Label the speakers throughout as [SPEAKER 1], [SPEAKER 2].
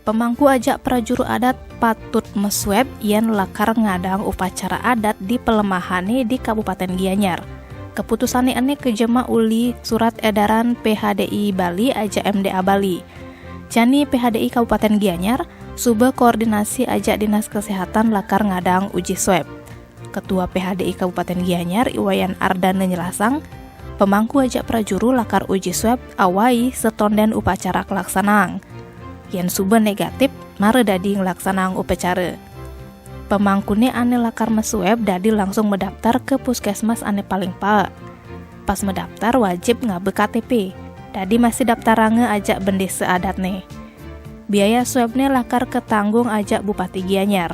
[SPEAKER 1] Pemangku ajak prajuru adat patut mesweb yen lakar ngadang upacara adat di pelemahane di Kabupaten Gianyar. Keputusan ini kejema uli surat edaran PHDI Bali aja MDA Bali. Jani PHDI Kabupaten Gianyar suba koordinasi ajak Dinas Kesehatan lakar ngadang uji swab. Ketua PHDI Kabupaten Gianyar Iwayan Ardana nyelasang, pemangku ajak prajuru lakar uji swab awai setonden upacara kelaksanaan. Yen suba negatif, mare dadi ngelaksanaan upacara. Pemangkune ane lakar mesweb dadi langsung mendaftar ke puskesmas ane paling pa. Pas mendaftar wajib ngabe KTP. Dadi masih daftarange ajak bendesa adat nih. Biaya swabne lakar ketanggung ajak Bupati Gianyar.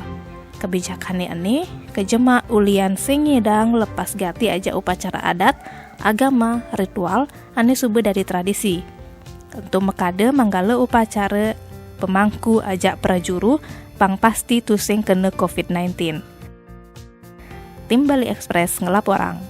[SPEAKER 1] Kebijakannya ini kejema ulian sing ngedang lepas gati ajak upacara adat, agama, ritual ane suba dari tradisi. Tentu mekade manggala upacara pemangku ajak prajuru pang pasti tusing kena COVID-19. Tim Bali Express ngelaporang.